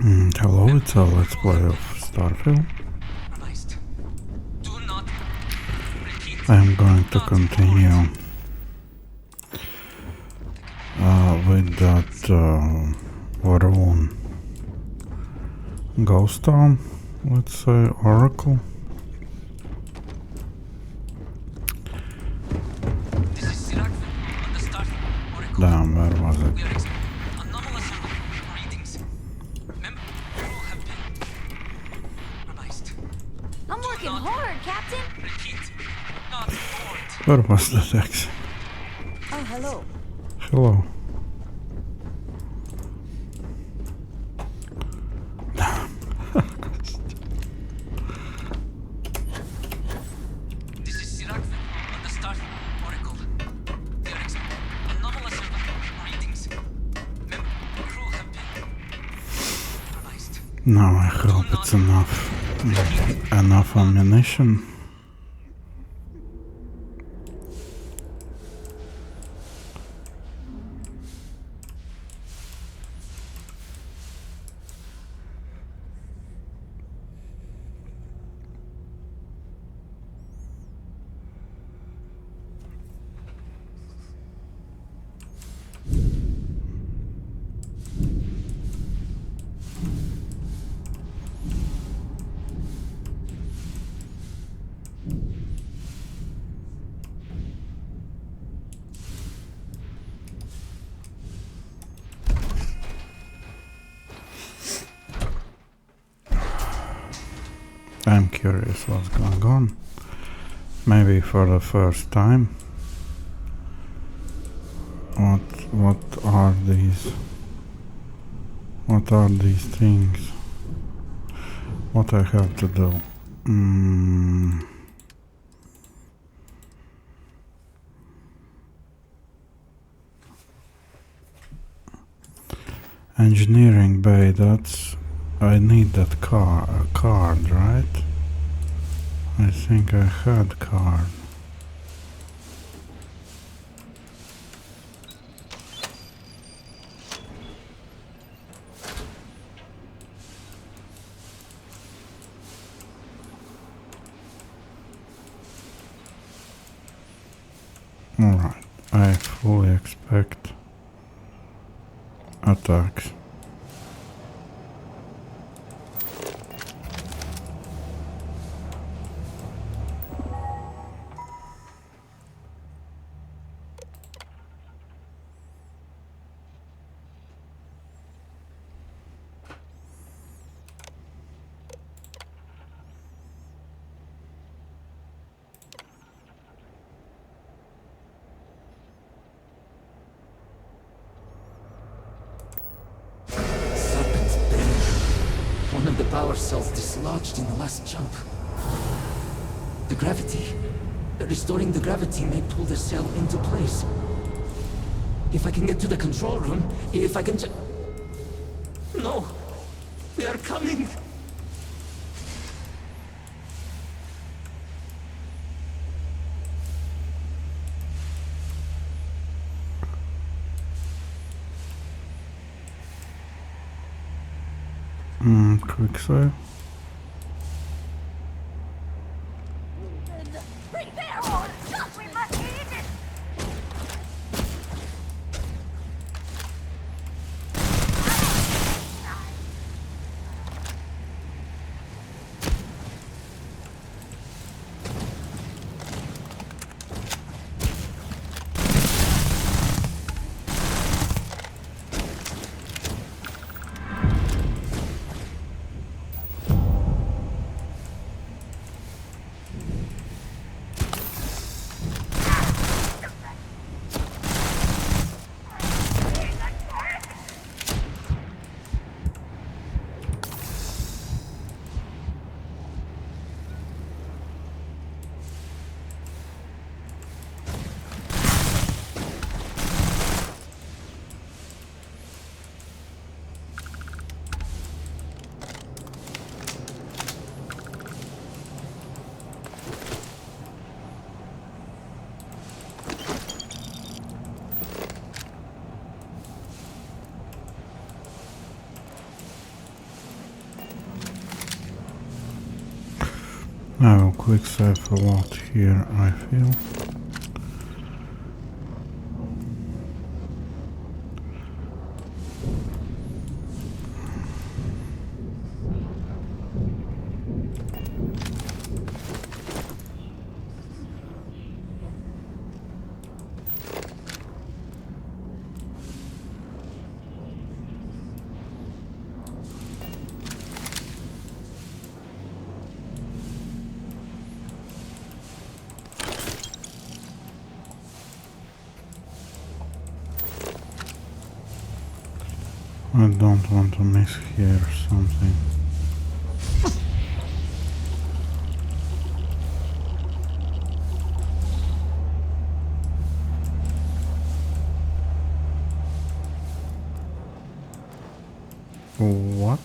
Hello, it's a Let's Play of Starfield. I'm going to continue with that rune ghost town, let's say, oracle. Damn, where was it? I'm working hard, Captain. Where was the text? Oh, hello. Hello. This is Serpent on the Starfield Oracle. They are anomalous readings. Member crew have been compromised. Now I hope it's enough ammunition. I'm curious what's going on. Maybe for the first time. What are these? What are these things? What I have to do? Engineering bay, that's... I need that card, right? I think I had card. Alright, I fully expect attacks. One of the power cells dislodged in the last jump. The gravity. Restoring the gravity may pull the cell into place. If I can get to the control room, if I can No! They are coming! Quick save. Prepare all! We must eat it! I will quick save a lot here, I feel. I don't want to miss here something. What?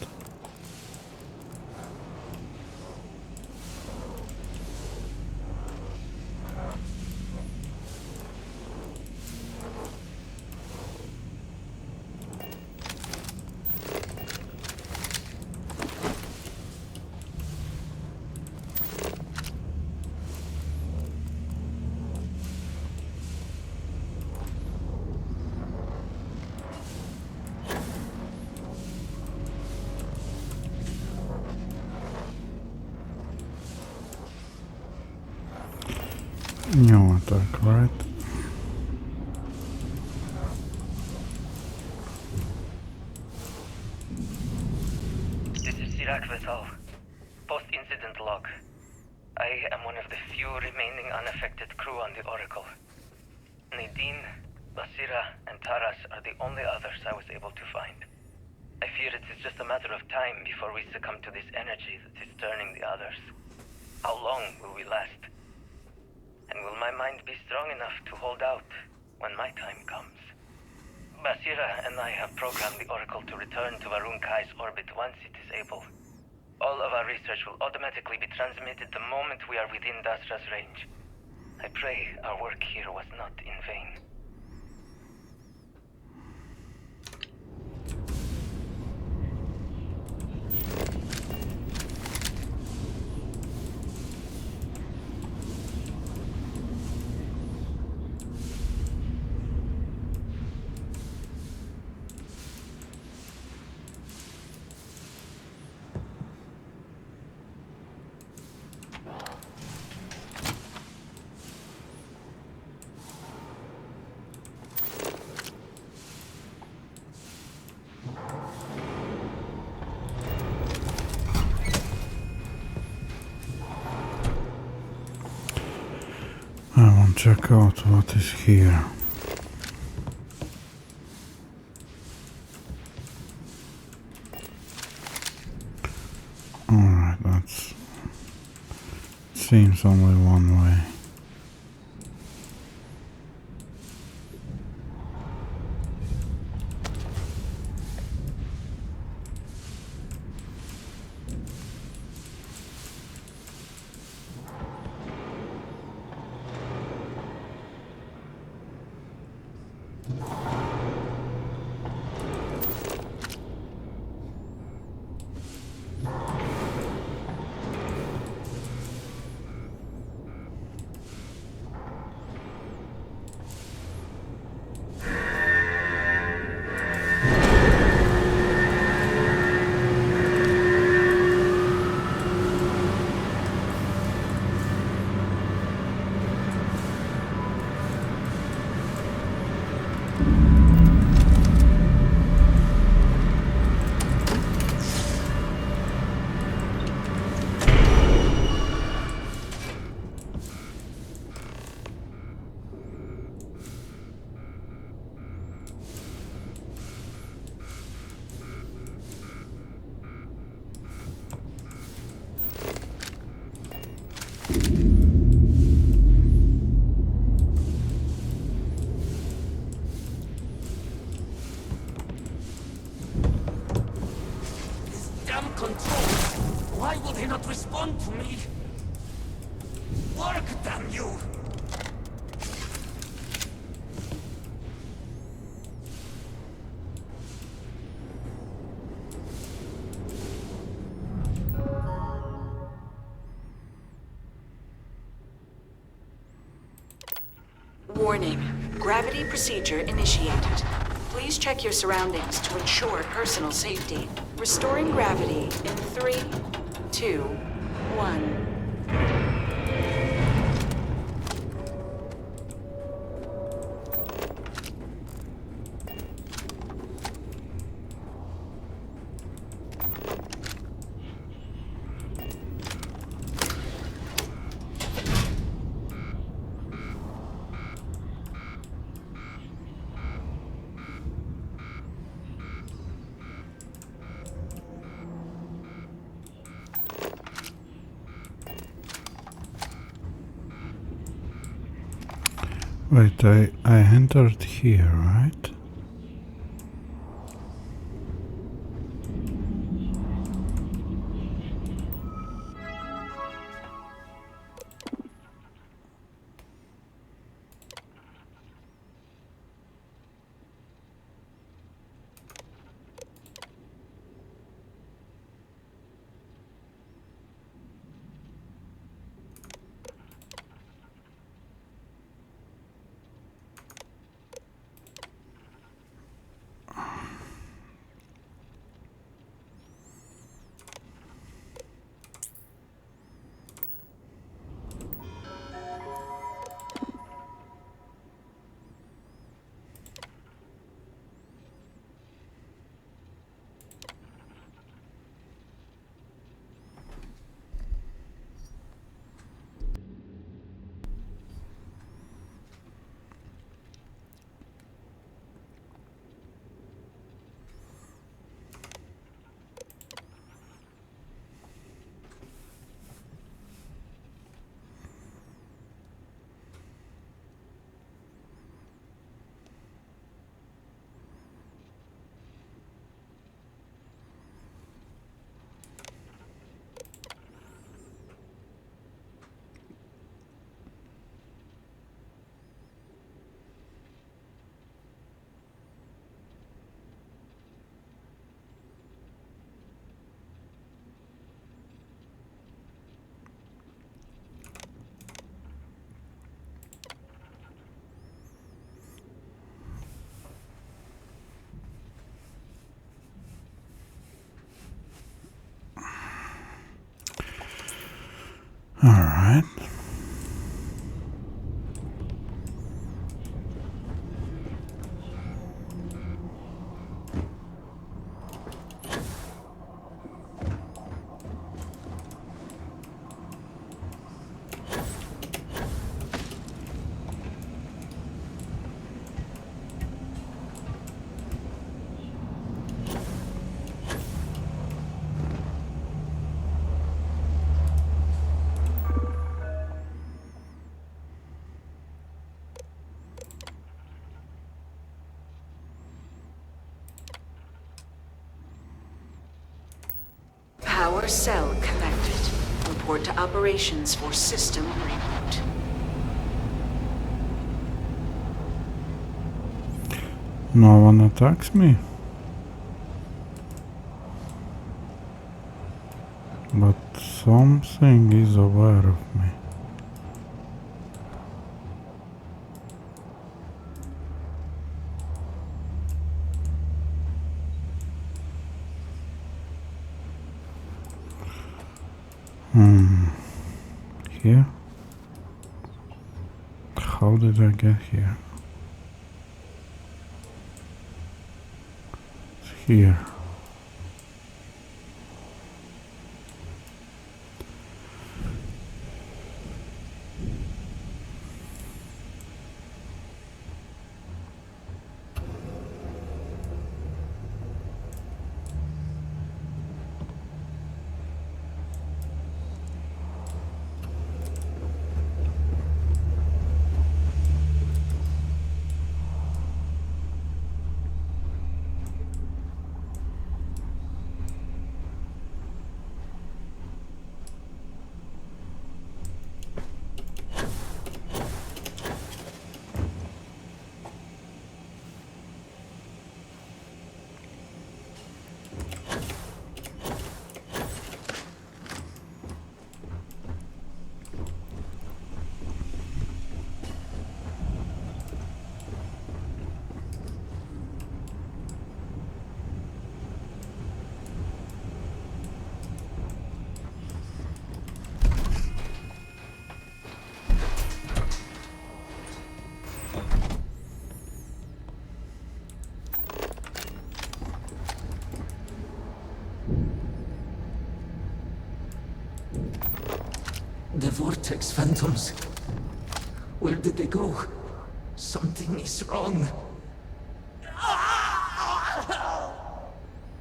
New attack, right? This is Veth. Post-incident log. I am one of the few remaining unaffected crew on the Oracle. Nadine, Basira, and Taras are the only others I was able to find. I fear it is just a matter of time before we succumb to this energy that is turning the others. How long will we last? And will my mind be strong enough to hold out when my time comes? Basira and I have programmed the Oracle to return to Varun Kai's orbit once it is able. All of our research will automatically be transmitted the moment we are within Dazra's range. I pray our work here was not in vain. I want to check out what is here. Alright, that's... seems only one way. Damn control! Why will they not respond to me? Work, damn you! Warning. Gravity procedure initiated. Please check your surroundings to ensure personal safety. Restoring gravity in 3, 2, 1. Wait, I entered here, right? Alright. Power cell connected. Report to operations for system reboot. No one attacks me. But something is aware of me. Here? How did I get here? It's here. The vortex phantoms. Where did they go? Something is wrong.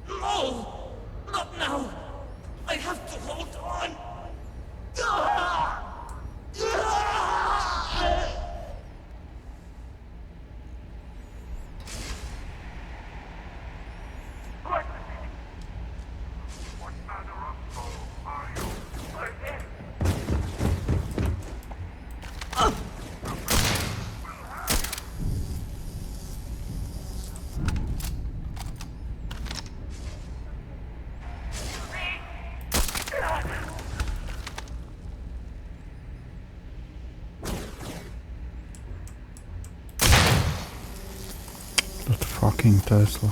No! Not now! I have to hold on! That fucking Tesla.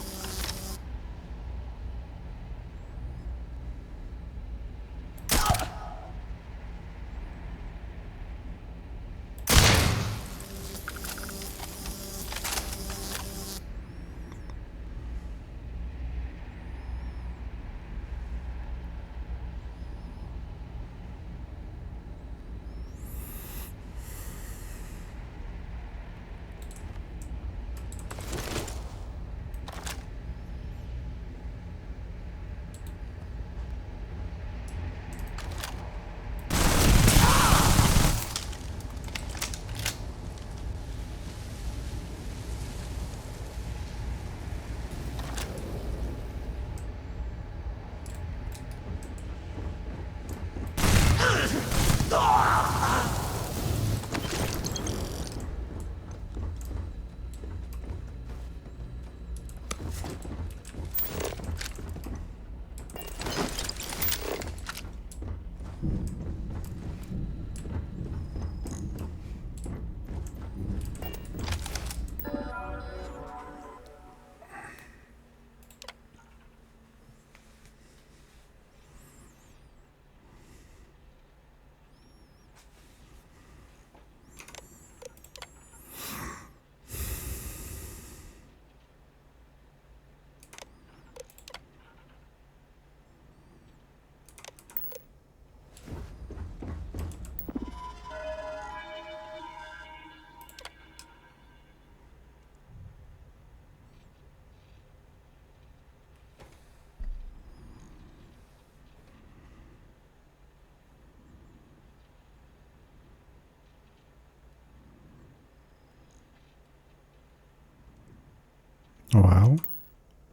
Well,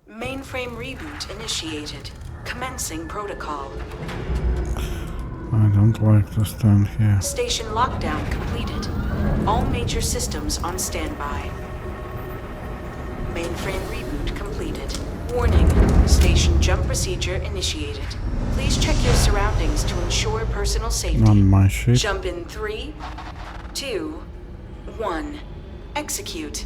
Mainframe reboot initiated. Commencing protocol. I don't like to stand here. Station lockdown completed. All major systems on standby. Mainframe reboot completed. Warning. Station jump procedure initiated. Please check your surroundings to ensure personal safety. On my ship. Jump in 3, 2, 1. Execute.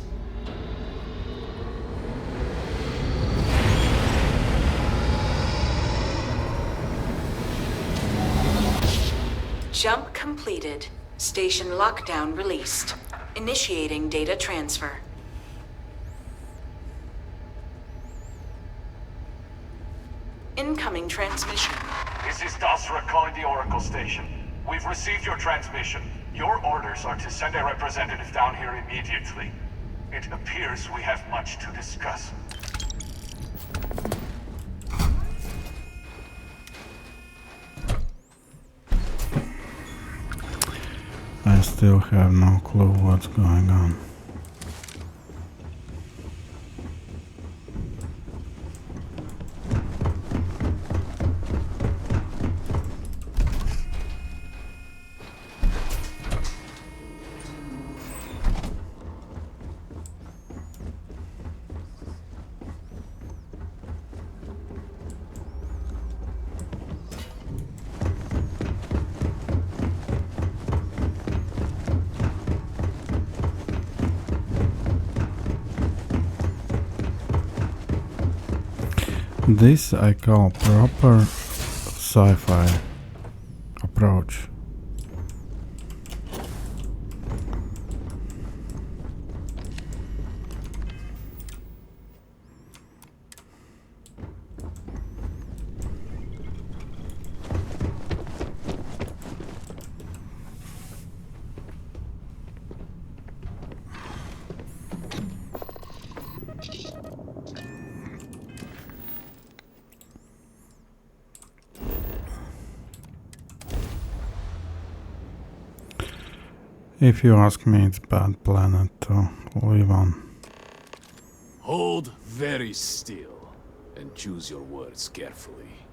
Jump completed. Station lockdown released. Initiating data transfer. Incoming transmission. This is Dazra calling the Oracle station. We've received your transmission. Your orders are to send a representative down here immediately. It appears we have much to discuss. I still have no clue what's going on. This I call proper sci-fi approach. If you ask me, it's bad planet to live on. Hold very still and choose your words carefully.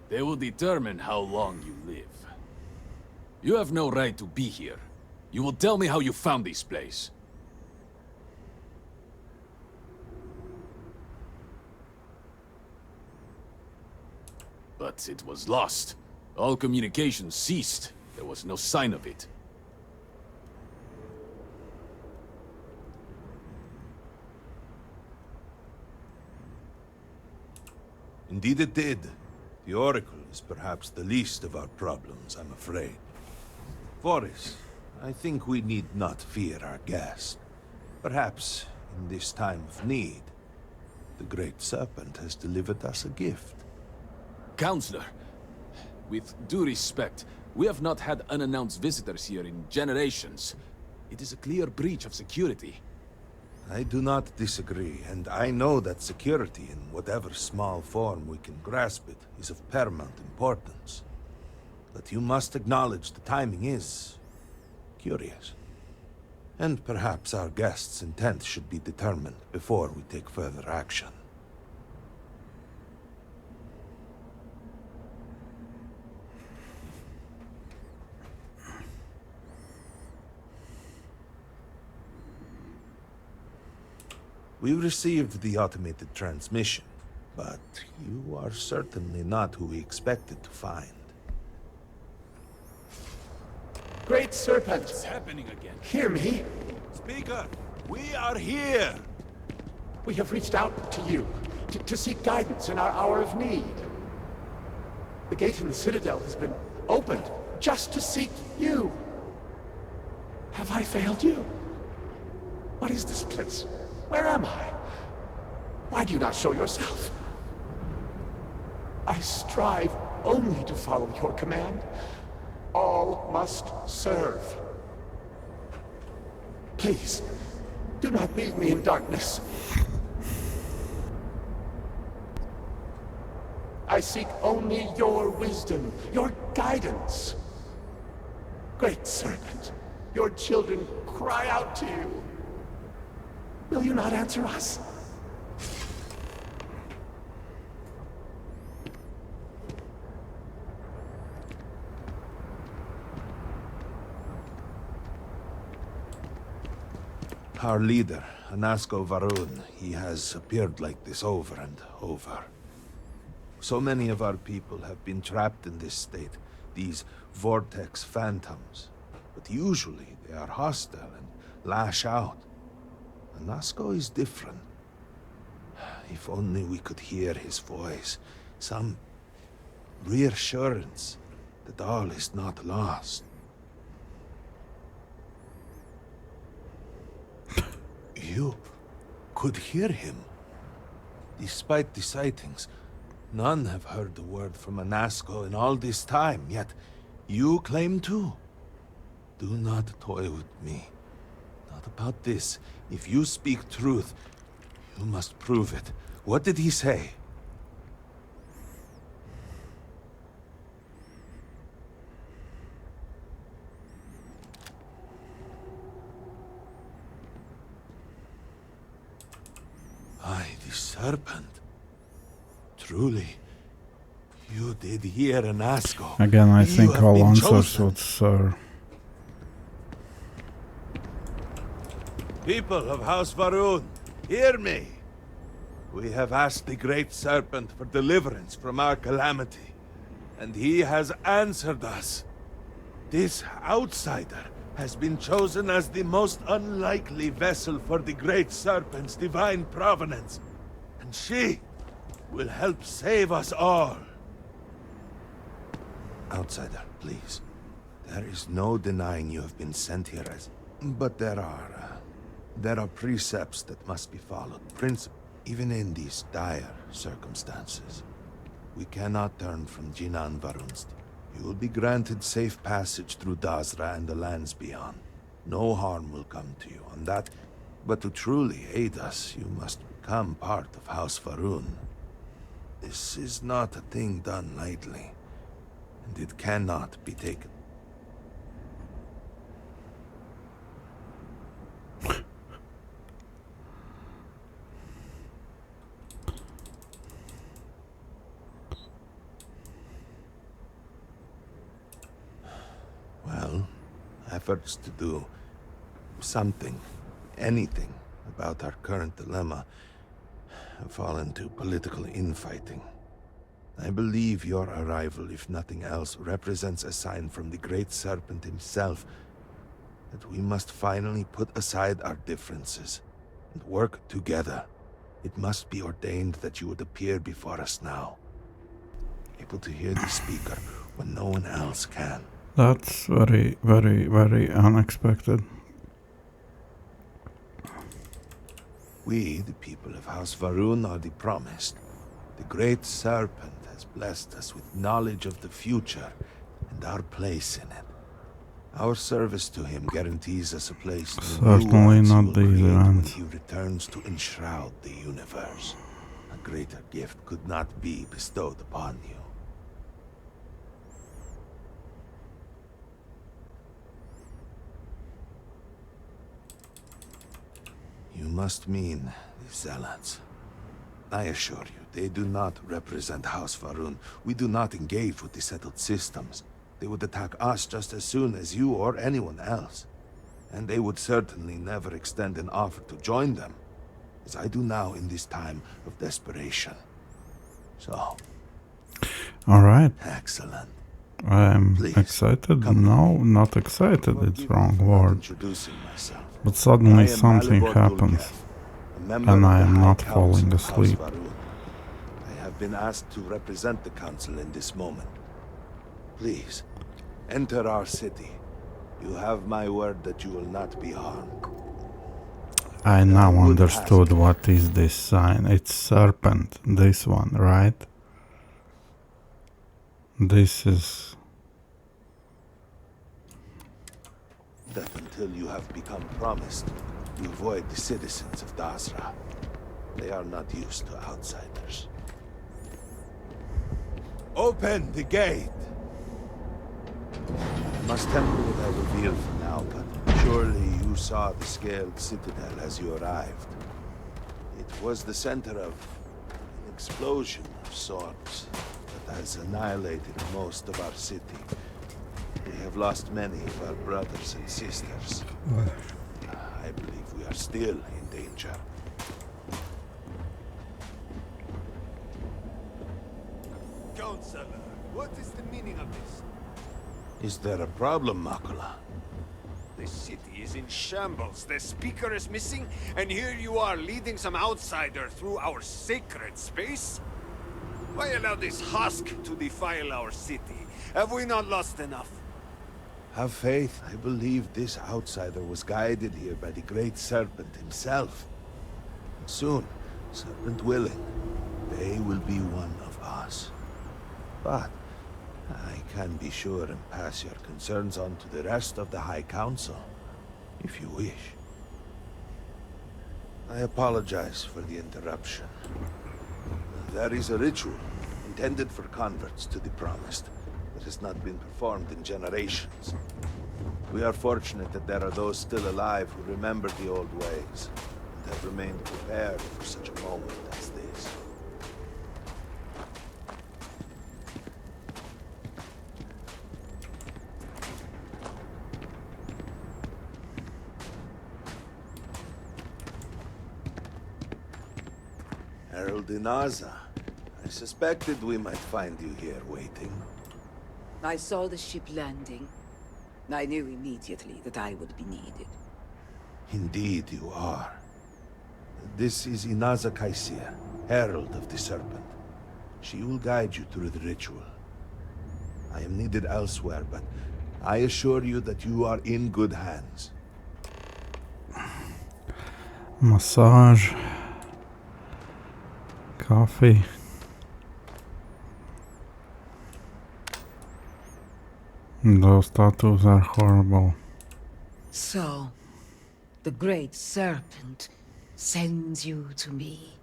They will determine how long you live. You have no right to be here. You will tell me how you found this place. But it was lost. All communication ceased. There was no sign of it. Indeed it did. The Oracle is perhaps the least of our problems, I'm afraid. Voris, I think we need not fear our guest. Perhaps, in this time of need, the Great Serpent has delivered us a gift. Counselor, with due respect, we have not had unannounced visitors here in generations. It is a clear breach of security. I do not disagree, and I know that security, in whatever small form we can grasp it, is of paramount importance. But you must acknowledge the timing is curious. And perhaps our guest's intent should be determined before we take further action. We received the automated transmission, but you are certainly not who we expected to find. Great Serpent, What's happening again? hear me. Speaker, we are here! We have reached out to you to seek guidance in our hour of need. The gate in the Citadel has been opened just to seek you. Have I failed you? What is this place? Where am I? Why do you not show yourself? I strive only to follow your command. All must serve. Please, do not leave me in darkness. I seek only your wisdom, your guidance. Great Serpent, your children cry out to you. Will you not answer us? Our leader, Anasko Varun, he has appeared like this over and over. So many of our people have been trapped in this state, these vortex phantoms. But usually they are hostile and lash out. Anasko is different. If only we could hear his voice, some reassurance that all is not lost. You could hear him. Despite the sightings, none have heard the word from Anasko in all this time, yet you claim to. Do not toy with me. Not about this. If you speak truth, you must prove it. What did he say? The Serpent. Truly, you did hear Anasko. Again, I You think have all been answers chosen. would serve. People of House Varun, hear me. We have asked the Great Serpent for deliverance from our calamity, and he has answered us. This outsider has been chosen as the most unlikely vessel for the Great Serpent's divine provenance, and she will help save us all. Outsider, please. There is no denying you have been sent here as... But there are precepts that must be followed. Even in these dire circumstances. We cannot turn from Jinan Varunst. You will be granted safe passage through Dazra and the lands beyond. No harm will come to you on that. But to truly aid us, you must become part of House Varun. This is not a thing done lightly, and it cannot be taken. efforts to do something, anything, about our current dilemma have fallen to political infighting. I believe your arrival, if nothing else, represents a sign from the great Serpent himself that we must finally put aside our differences and work together. It must be ordained that you would appear before us now, able to hear the speaker when no one else can. That's very, very, very unexpected. We, the people of House Va'ruun, are the promised. The great Serpent has blessed us with knowledge of the future and our place in it. Our service to him guarantees us a place in the new Certainly worlds he not will these create when events. he returns to enshroud the universe. A greater gift could not be bestowed upon you. You must mean the Zealots. I assure you, they do not represent House Va'ruun. We do not engage with the settled systems. They would attack us just as soon as you or anyone else. And they would certainly never extend an offer to join them, as I do now in this time of desperation. So... Alright, Excellent. I'm Please, excited. come No, not excited, it's wrong word. Introducing myself. But suddenly I am something Malibor happens, Dulkev, a member and of I the am High not Council falling of House asleep. Va'ruun. I have been asked to represent the Council in this moment. Please, enter our city. You have my word that you will not be harmed. I now would understood ask- what is this sign. It's Serpent, this one, right? This is... That until you have become promised, you avoid the citizens of Dazra. They are not used to outsiders. Open the gate! I must temper what I reveal for now, but surely you saw the scaled citadel as you arrived. It was the center of an explosion of sorts that has annihilated most of our city. We have lost many of our brothers and sisters. I believe we are still in danger. Counselor, what is the meaning of this? Is there a problem, Makula? The city is in shambles. The speaker is missing, and here you are leading some outsider through our sacred space? Why allow this husk to defile our city? Have we not lost enough? Have faith. I believe this outsider was guided here by the great Serpent himself. And soon, Serpent willing, they will be one of us. But I can be sure and pass your concerns on to the rest of the High Council, if you wish. I apologize for the interruption. There is a ritual intended for converts to the Promised that has not been performed in generations. We are fortunate that there are those still alive who remember the old ways and have remained prepared for such a moment as this. Herald Dazra, I suspected we might find you here waiting. I saw the ship landing. I knew immediately that I would be needed. Indeed you are. This is Inaza Kaisia, Herald of the Serpent. She will guide you through the ritual. I am needed elsewhere, but I assure you that you are in good hands. Massage. Coffee. Those tattoos are horrible. So, the great Serpent sends you to me.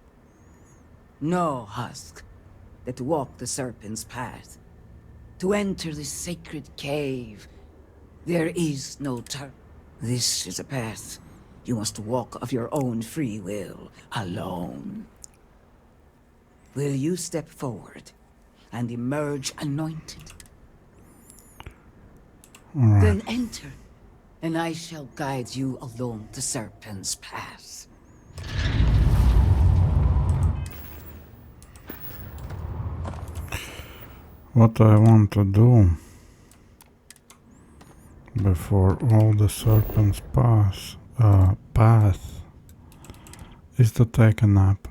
No husk that walk the Serpent's path. To enter this sacred cave, there is no turn. This is a path you must walk of your own free will, alone. Will you step forward and emerge anointed? Alright. Then enter and I shall guide you along the Serpent's path. What I want to do before all the Serpent's path is to take a nap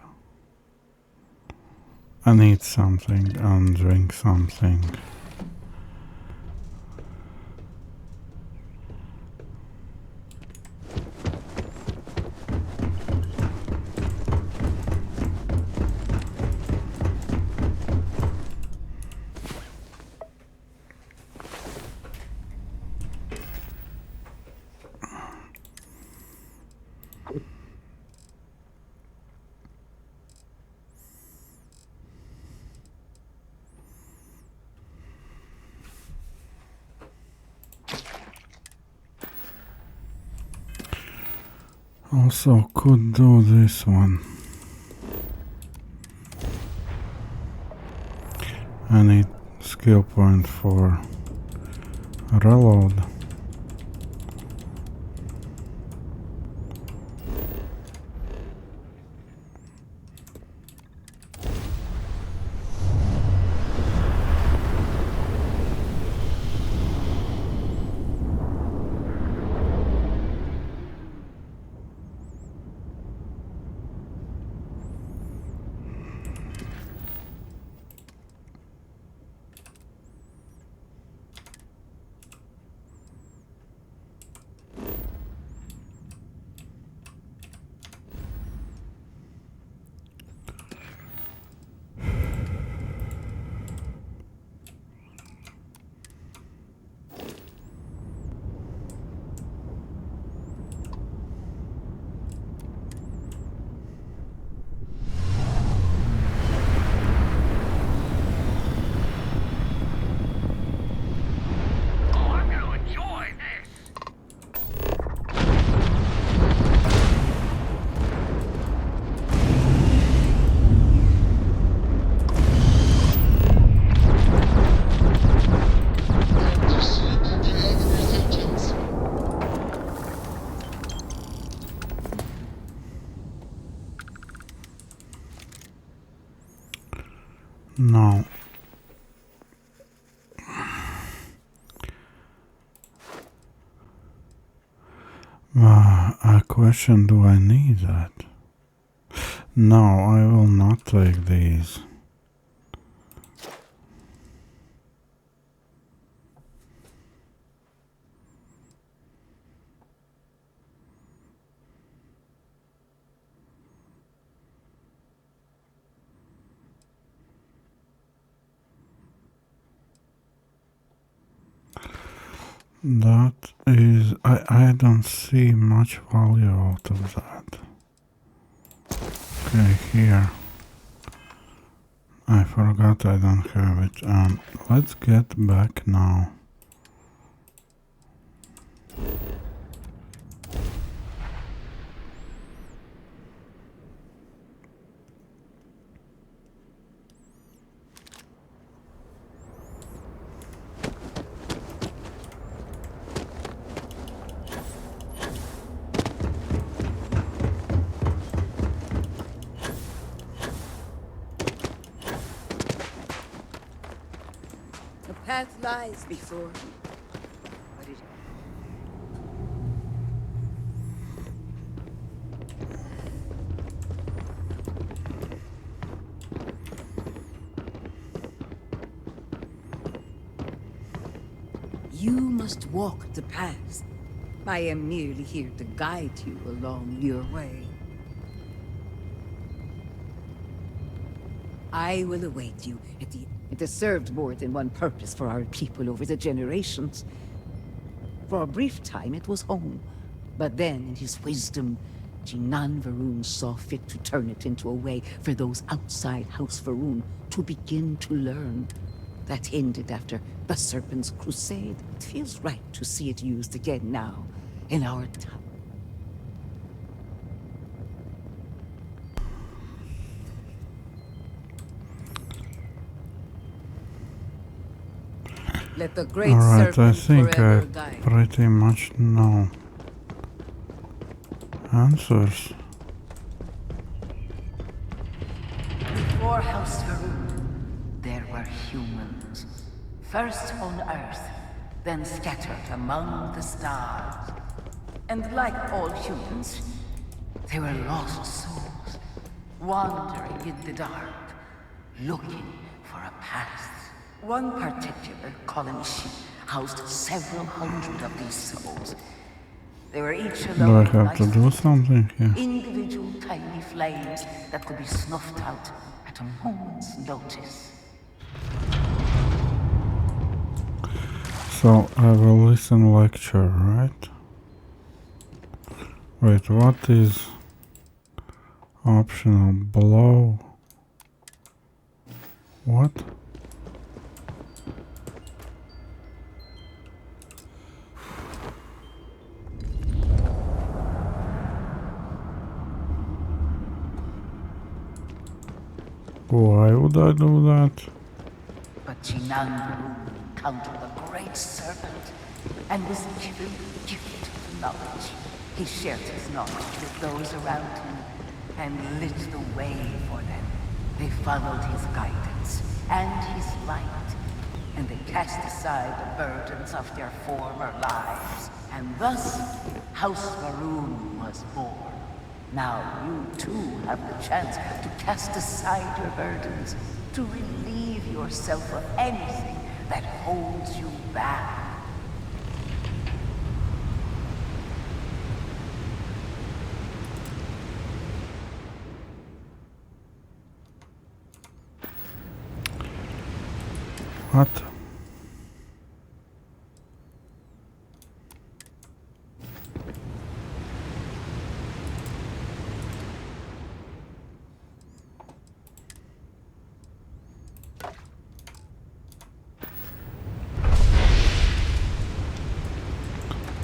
and eat something and drink something. Also could do this one. I need skill point for reload. No. A question, do I need that? No, I will not take these. That is, I don't see much value out of that. Okay, here. I forgot I don't have it. Let's get back now. The path lies before you. But it... You must walk the path. I am merely here to guide you along your way. I will await you at the... It has served more than one purpose for our people over the generations. For a brief time it was home, but then in his wisdom, Jinan Varun saw fit to turn it into a way for those outside House Varun to begin to learn. That ended after the Serpent's crusade. It feels right to see it used again now, in our time. Let the great Alright, I serpent think I forever guide. pretty much know answers. Before House Varun, there were humans. First on Earth, then scattered among the stars. And like all humans, they were lost souls, wandering in the dark, looking for a path. One particular colony ship housed several hundred of these souls. They were each Do I alone, have to do something here? individual tiny flames that could be snuffed out at a moment's notice. So I will listen lecture, right? Wait, what is optional? Blow? What? Why would I do that? But Jinan encountered the great serpent and was given the gift of knowledge. He shared his knowledge with those around him and lit the way for them. They followed his guidance and his light, and they cast aside the burdens of their former lives. And thus, House Varun was born. Now you too have the chance to cast aside your burdens, to relieve yourself of anything that holds you back. What?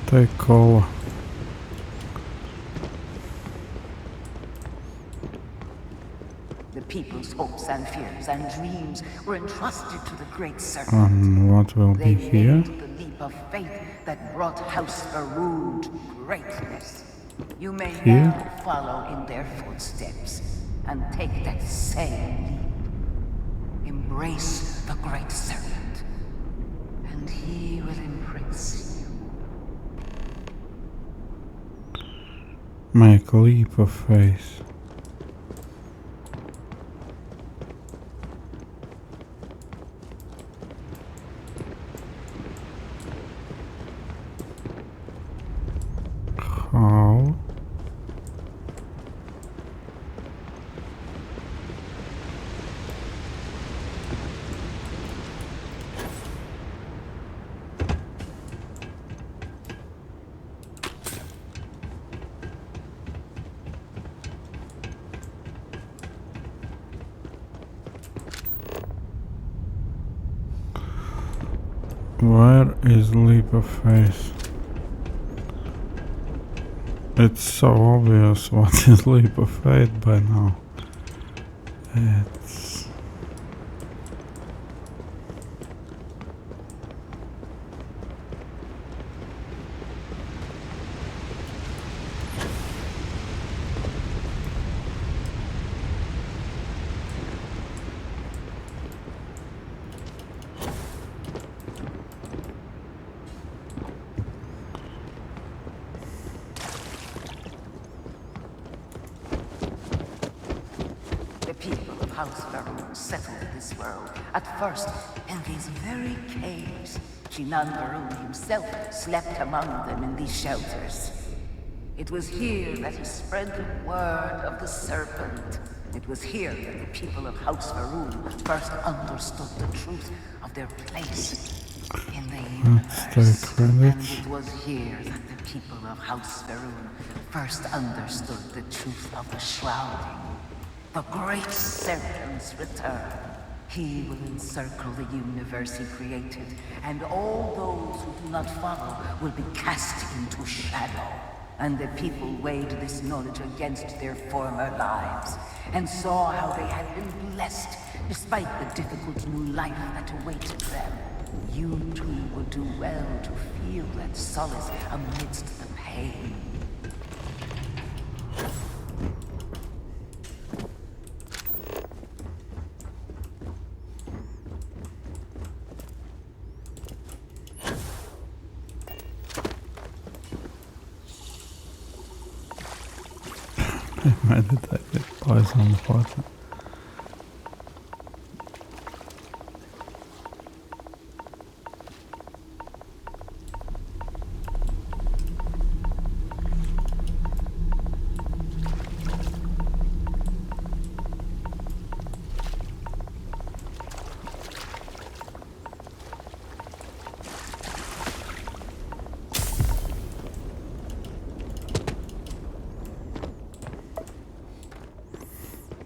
Take cola. The people's hopes and fears and dreams were entrusted to the great serpent. And what will They be here? made the leap of faith that brought House Varun to greatness. You may Here? now follow in their footsteps and take that same leap. Embrace the great serpent, and he will embrace you. Make leap of faith. How? Where is leap of faith? It's so obvious what is leap of faith by now. It's... The people of House Varun settled this world, at first in these very caves. Jinan Varun himself slept among them in these shelters. It was here that he spread the word of the Serpent. It was here that the people of House Varun first understood the truth of their place in the universe. Let's take And credits. it was here that the people of House Varun first understood the truth of the shrouding. The great Serpent's return. He will encircle the universe he created, and all those who do not follow will be cast into shadow. And the people weighed this knowledge against their former lives, and saw how they had been blessed despite the difficult new life that awaited them. You too will do well to feel that solace amidst the pain. Meditated poison bottle.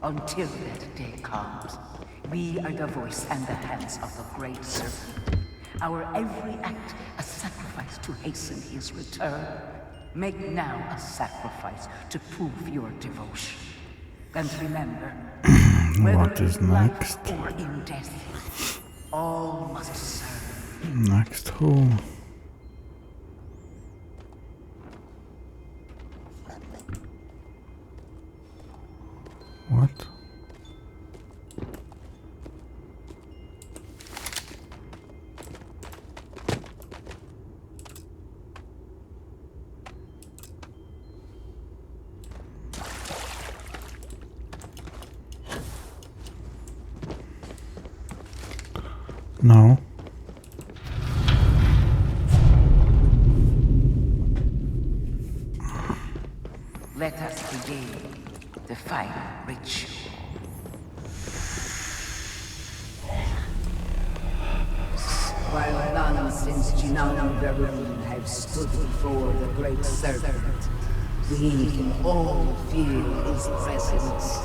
Until that day comes, we are the voice and the hands of the Great Serpent. Our every act a sacrifice to hasten his return. Make now a sacrifice to prove your devotion. And remember, What is next? or in death, all must serve. Next who? What? No. Let us begin the final ritual. While none since Jinan Verun have stood before the Great Serpent, we can all feel his presence.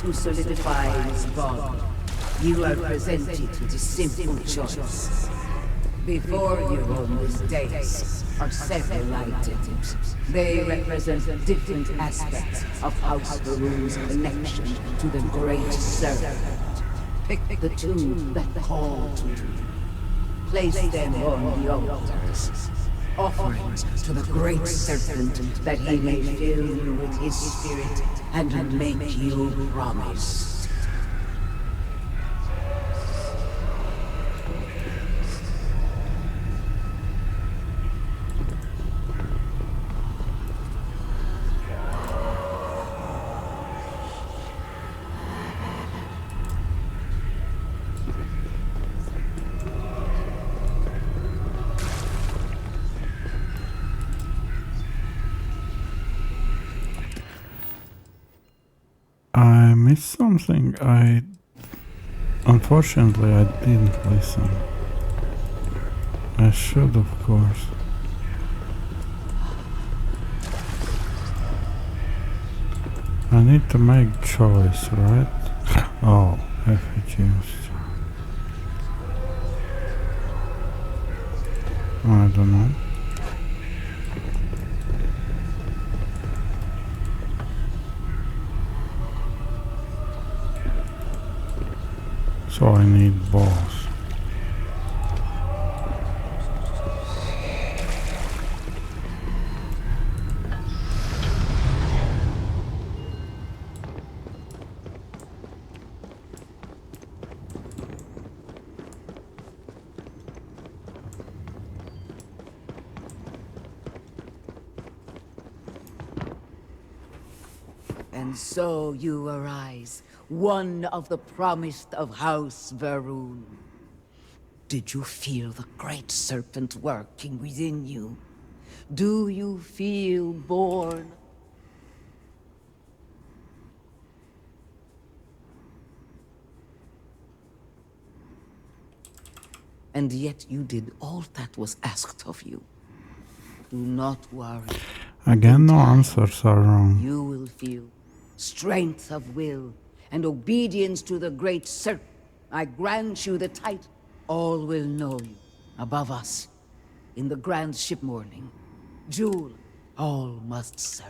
To solidify his bond, you are presented with a simple choice. Before you on this dais are several items. They represent different aspects of House Verun's connection to the Great Serpent. Pick the two that call to you. Place them on the altars. Offerings to the Great Serpent that he may fill you with his spirit and make you promise. I missed something. Unfortunately, I didn't listen. I should, of course. I need to make choice, right? Oh, effigies. I don't know. So I need balls. And so you arise, one of the promised of House Verun. Did you feel the Great Serpent working within you? Do you feel born? And yet you did all that was asked of you. Do not worry. Again, no answers are wrong. You will feel strength of will and obedience to the Great Serpent. I grant you the title. All will know you above us. In the grand ship morning, Jewel, all must serve.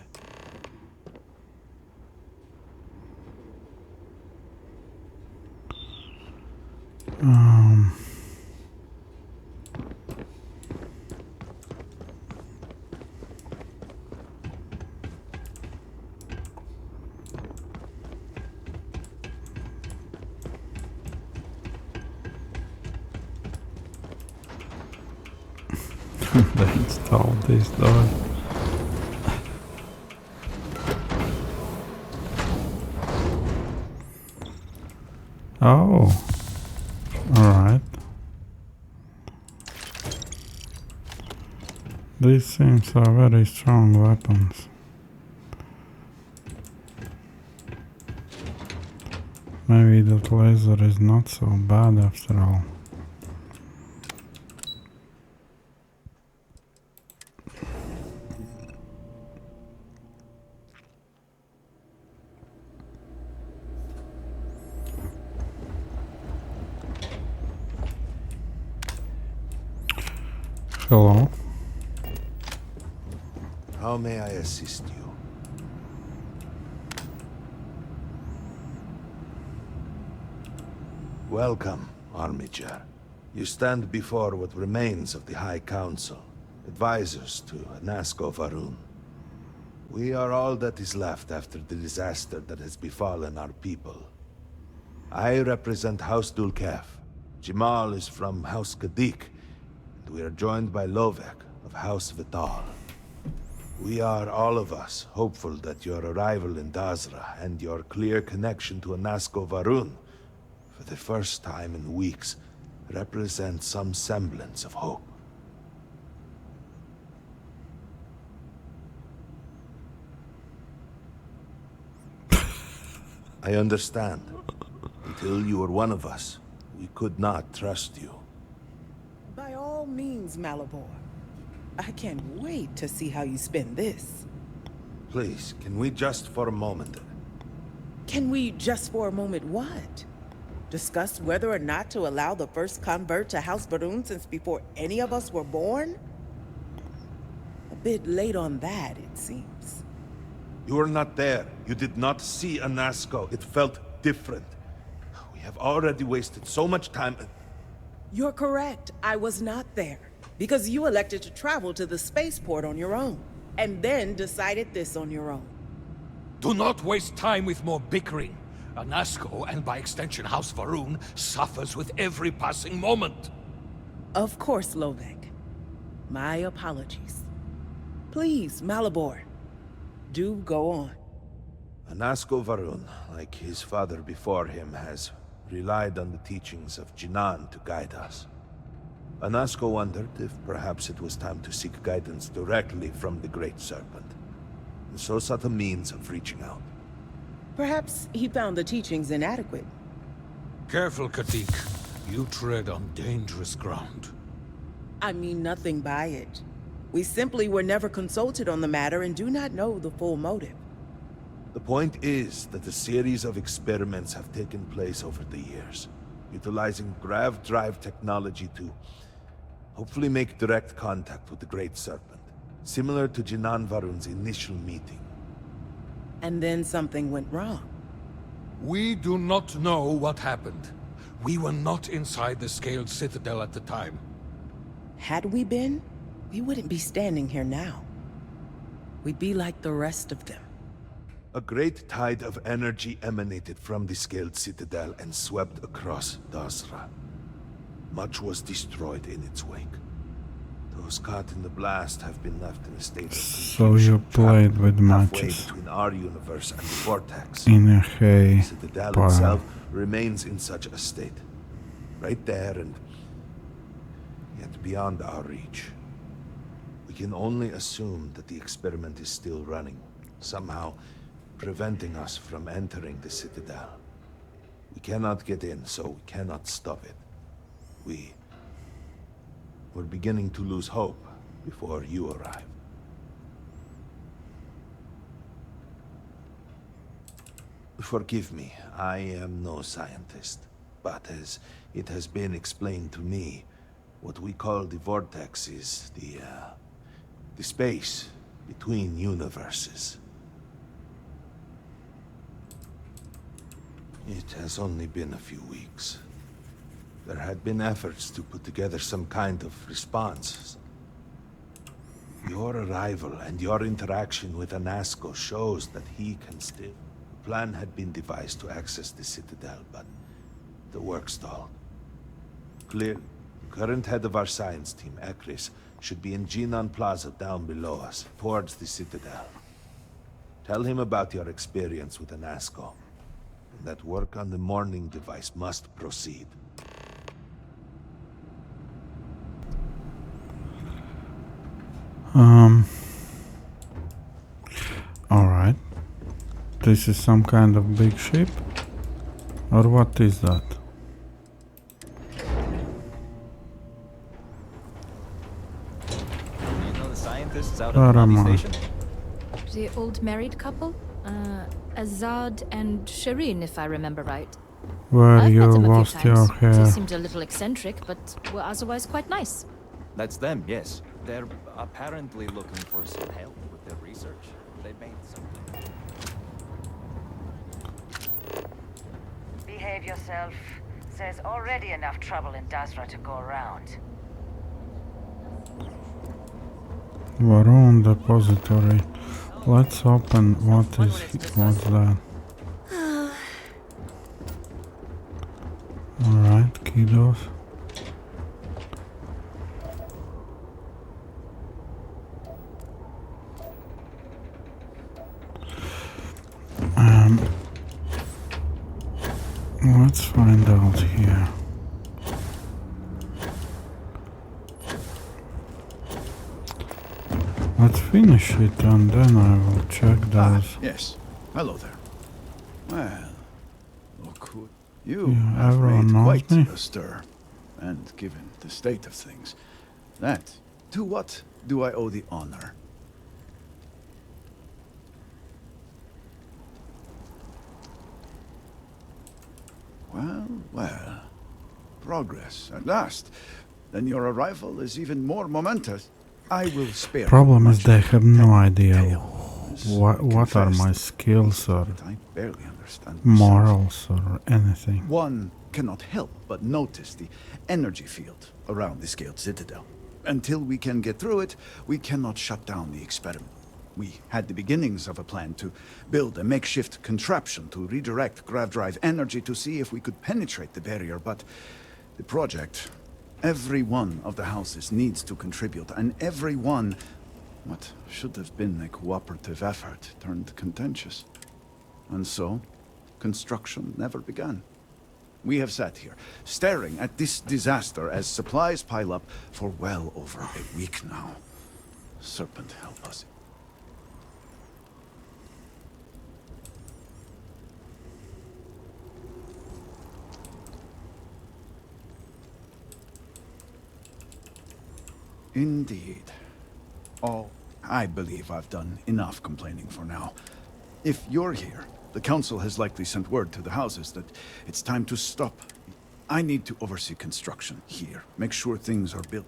They installed this door. Oh, alright. These things are very strong weapons. Maybe that laser is not so bad after all. Hello. How may I assist you? Welcome, Armiger. You stand before what remains of the High Council, advisors to Anasko Varun. We are all that is left after the disaster that has befallen our people. I represent House Dulkef. Jamal is from House Kadik, and we are joined by Lovek of House Vital. We are, all of us, hopeful that your arrival in Dazra and your clear connection to Anasko Varun, for the first time in weeks, represent some semblance of hope. I understand. Until you were one of us, we could not trust you. By all means, Malabor. I can't wait to see how you spend this. Please, can we just for a moment... Can we just for a moment what? Discuss whether or not to allow the first convert to House Varun since before any of us were born? A bit late on that, it seems. You were not there. You did not see Anasko. It felt different. We have already wasted so much time... You're correct. I was not there. Because you elected to travel to the spaceport on your own. And then decided this on your own. Do not waste time with more bickering. Anasko, and by extension House Varun, suffers with every passing moment. Of course, Lovek. My apologies. Please, Malabor. Do go on. Anasko Varun, like his father before him, has relied on the teachings of Jinan to guide us. Anasko wondered if perhaps it was time to seek guidance directly from the Great Serpent, and so sought a means of reaching out. Perhaps he found the teachings inadequate. Careful, Kadik. You tread on dangerous ground. I mean nothing by it. We simply were never consulted on the matter and do not know the full motive. The point is that a series of experiments have taken place over the years, utilizing grav drive technology to hopefully make direct contact with the Great Serpent, similar to Jinan Varun's initial meeting. And then something went wrong. We do not know what happened. We were not inside the Scaled Citadel at the time. Had we been, we wouldn't be standing here now. We'd be like the rest of them. A great tide of energy emanated from the Scaled Citadel and swept across Dazra. Much was destroyed in its wake. Those caught in the blast have been left in a state of So you played with matches between our universe and the vortex. in a hay The Citadel pile. itself remains in such a state. Right there and yet beyond our reach. We can only assume that the experiment is still running, somehow preventing us from entering the Citadel. We cannot get in, so we cannot stop it. We're beginning to lose hope before you arrive. Forgive me, I am no scientist, but as it has been explained to me, what we call the vortex is the space between universes. It has only been a few weeks. There had been efforts to put together some kind of response. Your arrival and your interaction with Anasko shows that he can still... A plan had been devised to access the Citadel, but the work stalled. Clear. Current head of our science team, Ekris, should be in Jinan Plaza down below us, towards the Citadel. Tell him about your experience with Anasco, and that work on the morning device must proceed. Alright. This is some kind of big ship? Or what is that? You know the scientists out Where at the am Lobby I? station? The old married couple? Azad and Shireen, if I remember right. Where I've you met them a few lost your times. They hair? seemed a little eccentric, but were otherwise quite nice. That's them, yes. They're apparently looking for some help with their research. They made something. Behave yourself. There's already enough trouble in Dazra to go around. Varun depository. Let's open what's that? Alright, kiddos. Let's find out here. Let's finish it and then I will check those. Yes. Hello there. Well, look who you Yeah, have everyone made knows quite me. a stir. And given the state of things, to what do I owe the honor? Well, well. Progress, at last. Then your arrival is even more momentous. I will spare Problem you is much they have no idea As what are confessed, my skills or I barely understand myself. morals or anything. One cannot help but notice the energy field around the scaled citadel. Until we can get through it, we cannot shut down the experiment. We had the beginnings of a plan to build a makeshift contraption to redirect grav drive energy to see if we could penetrate the barrier, but the project, every one of the houses needs to contribute, and every one, what should have been a cooperative effort, turned contentious. And so, construction never began. We have sat here, staring at this disaster as supplies pile up for well over a week now. Serpent, help us. Indeed. Oh, I believe I've done enough complaining for now. If you're here, the Council has likely sent word to the houses that it's time to stop. I need to oversee construction here, make sure things are built.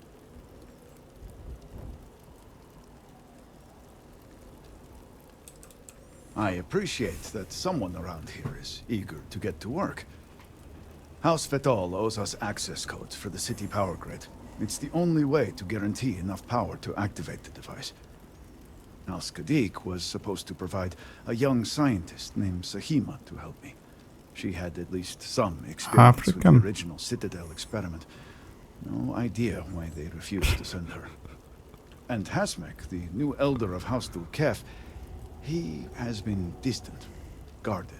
I appreciate that someone around here is eager to get to work. House Vetol owes us access codes for the city power grid. It's the only way to guarantee enough power to activate the device. House Kadik was supposed to provide a young scientist named Sahima to help me. She had at least some experience with African. the original Citadel experiment. No idea why they refused to send her. And Hasmek, the new elder of House Dulkef, he has been distant, guarded.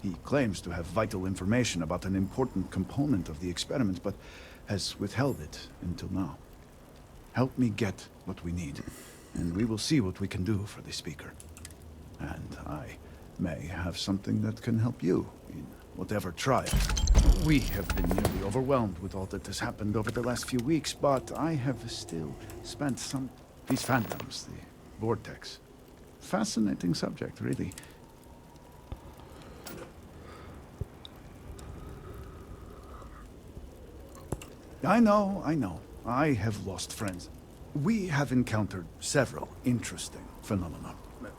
He claims to have vital information about an important component of the experiment, but has withheld it until now. Help me get what we need, and we will see what we can do for the Speaker. And I may have something that can help you in whatever trial. We have been nearly overwhelmed with all that has happened over the last few weeks, but I have still spent some... These phantoms, the vortex. Fascinating subject, really. I know. I have lost friends. We have encountered several interesting phenomena.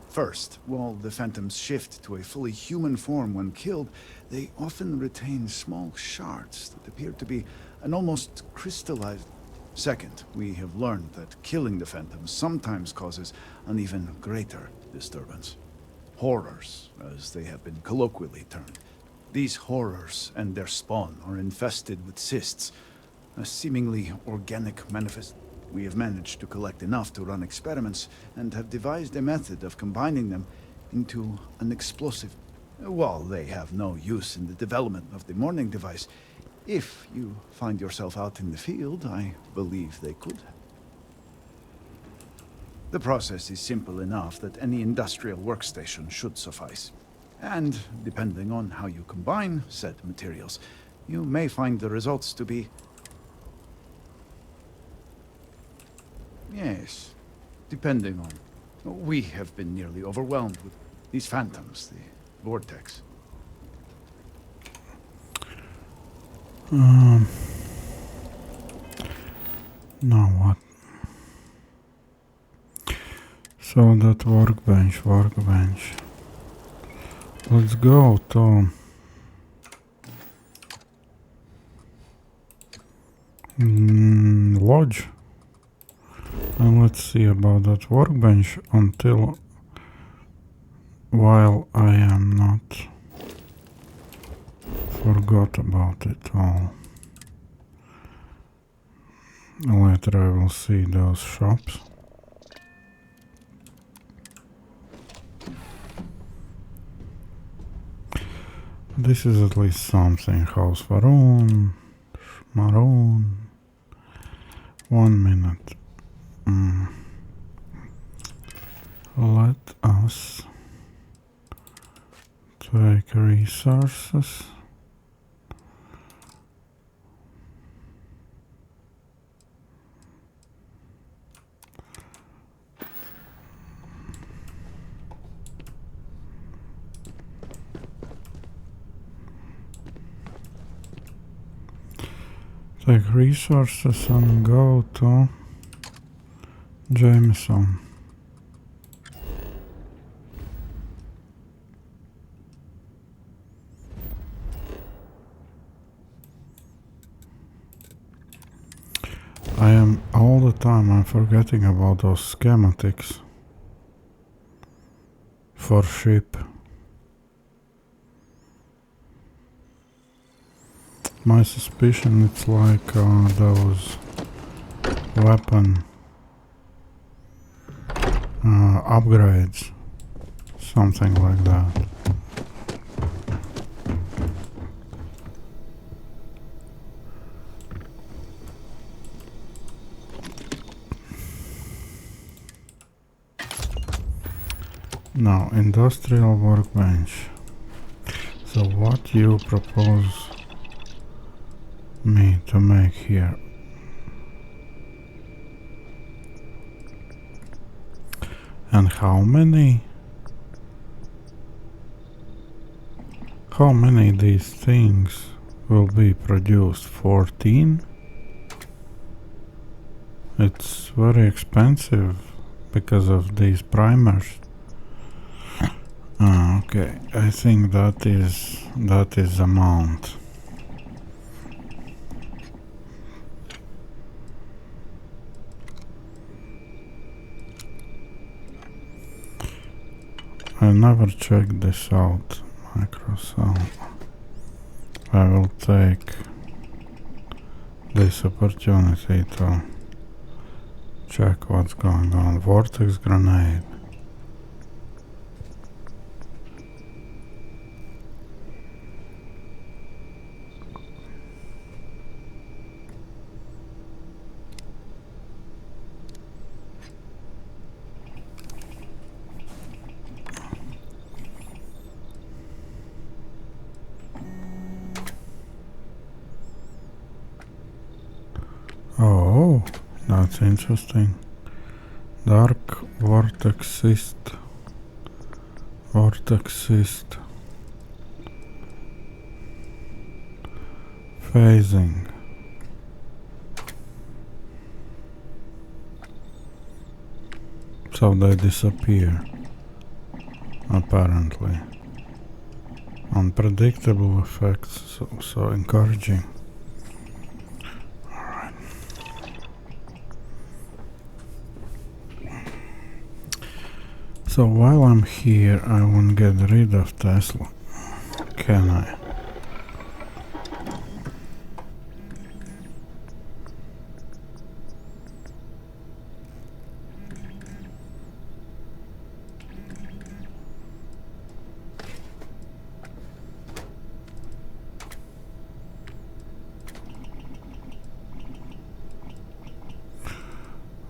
First, while the phantoms shift to a fully human form when killed, they often retain small shards that appear to be an almost crystallized... Second, we have learned that killing the phantoms sometimes causes an even greater disturbance. Horrors, as they have been colloquially termed. These horrors and their spawn are infested with cysts, a seemingly organic manifest... We have managed to collect enough to run experiments, and have devised a method of combining them into an explosive. While they have no use in the development of the morning device, if you find yourself out in the field, I believe they could. The process is simple enough that any industrial workstation should suffice. And, depending on how you combine said materials, you may find the results to be... Yes, depending on... We have been nearly overwhelmed with these phantoms, the vortex. Now what? So that workbench. Let's go to lodge, and let's see about that workbench while I am not forgot about it all. Later I will see those shops. This is at least something. House Maroon. 1 minute. Let us take resources. Take resources and go to Jameson. All the time I'm forgetting about those schematics for ship. My suspicion it's like those weapon upgrades, something like that. Now, industrial workbench. So what you propose me to make here? And how many these things will be produced? 14? It's very expensive because of these primers. Okay, I think that is amount. I never checked this out, Microsoft. I will take this opportunity to check what's going on. Vortex grenade. Oh, that's interesting. Dark vortexist. Phasing. So they disappear, apparently. Unpredictable effects, so encouraging. So while I'm here, I won't get rid of Tesla, can I?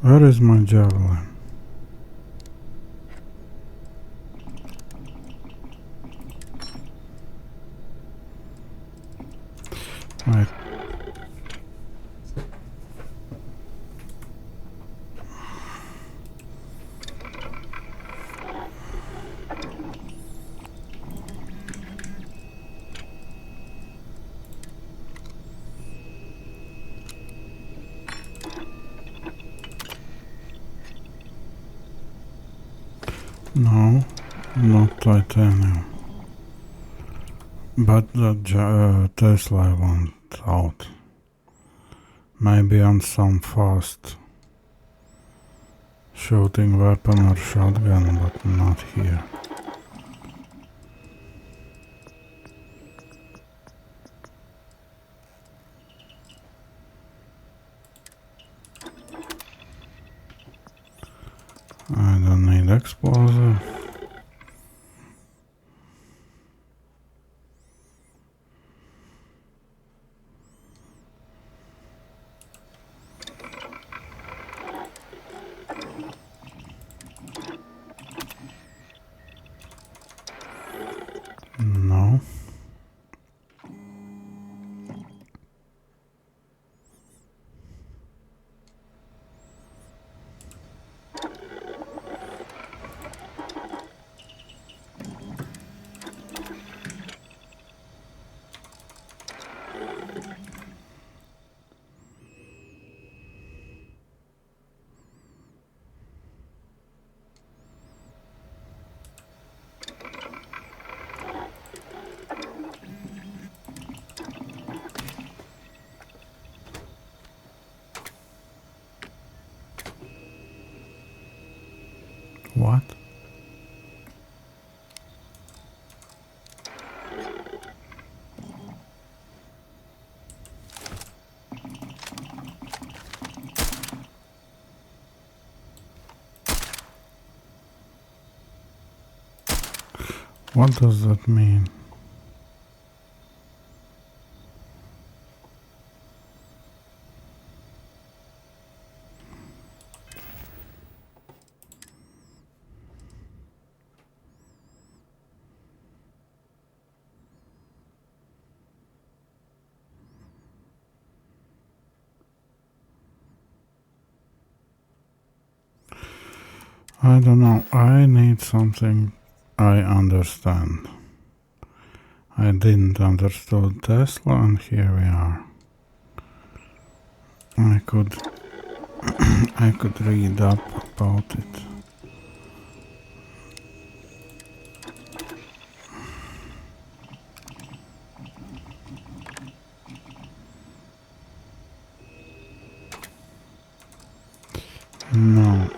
Where is my javelin? Wait. No, not titanium. But the Tesla I want out. Maybe on some fast shooting weapon or shotgun, but not here. I don't need explosive. No. What? What does that mean? I don't know. I need something I understand. I didn't understand Tesla, and here we are. I could I could read up about it. No.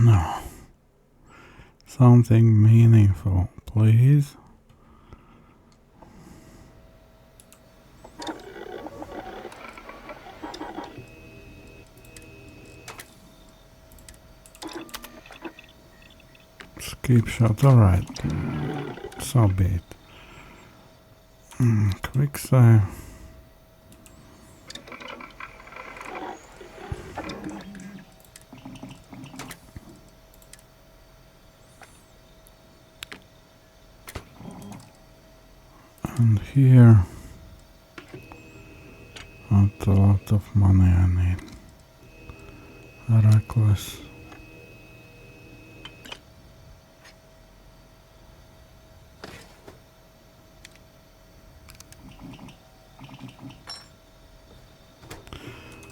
No. Something meaningful, please. Skip shot, alright. So be it. Quick save. And here, not a lot of money I need. Reckless.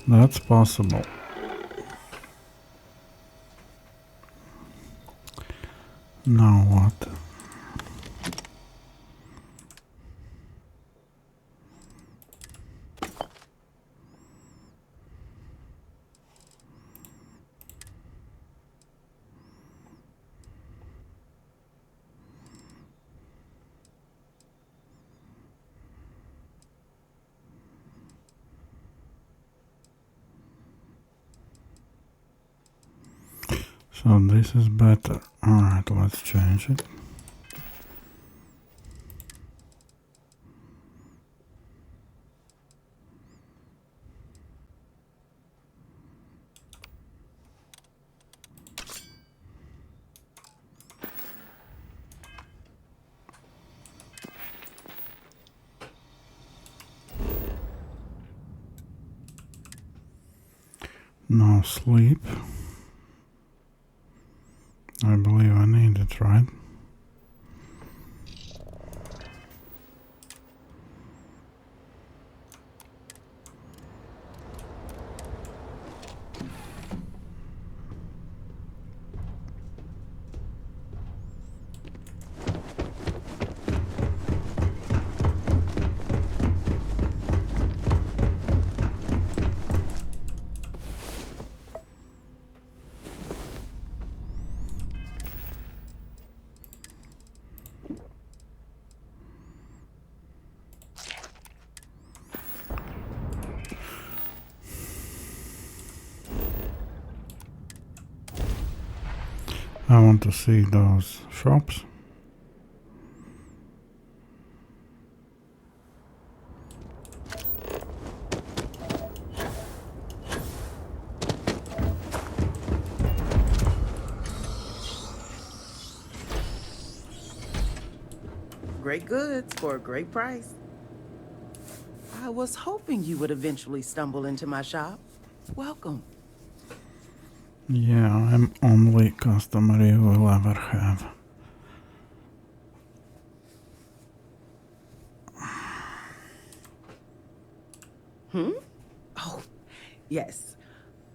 That's possible. Now what? So this is better. Alright, let's change it. Now sleep. I believe I need it, right? I want to see those shops. Great goods for a great price. I was hoping you would eventually stumble into my shop. Welcome. Yeah, I'm only customer you will ever have. Oh, yes.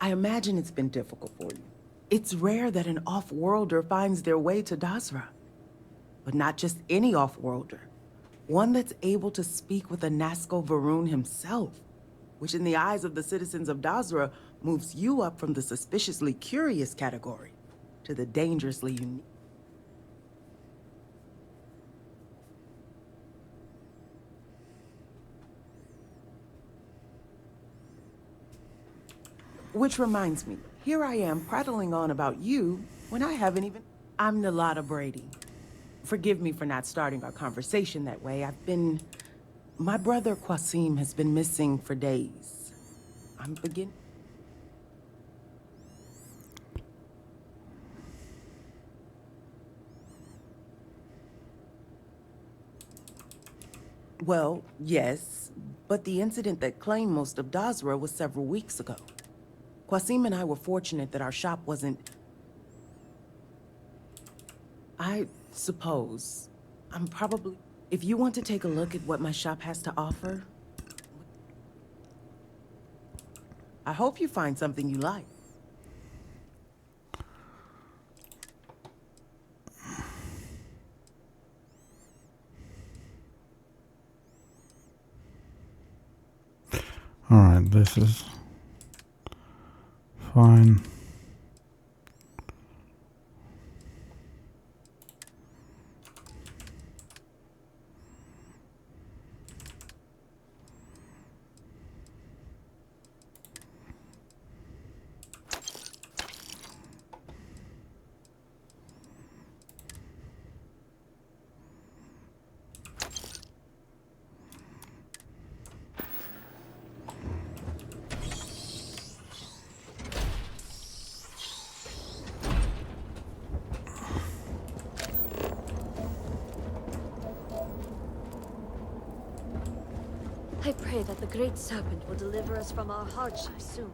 I imagine it's been difficult for you. It's rare that an off-worlder finds their way to Dazra. But not just any off-worlder. One that's able to speak with a Nazco Varun himself, which in the eyes of the citizens of Dazra moves you up from the suspiciously curious category to the dangerously unique. Which reminds me, here I am prattling on about you when I haven't even... I'm Nalada Brady. Forgive me for not starting our conversation that way. My brother Qasim has been missing for days. I'm beginning... Well, yes, but the incident that claimed most of Dazra was several weeks ago. Qasim and I were fortunate that our shop wasn't... I suppose I'm probably... If you want to take a look at what my shop has to offer, I hope you find something you like. Alright, this is fine. I pray that the Great Serpent will deliver us from our hardship soon.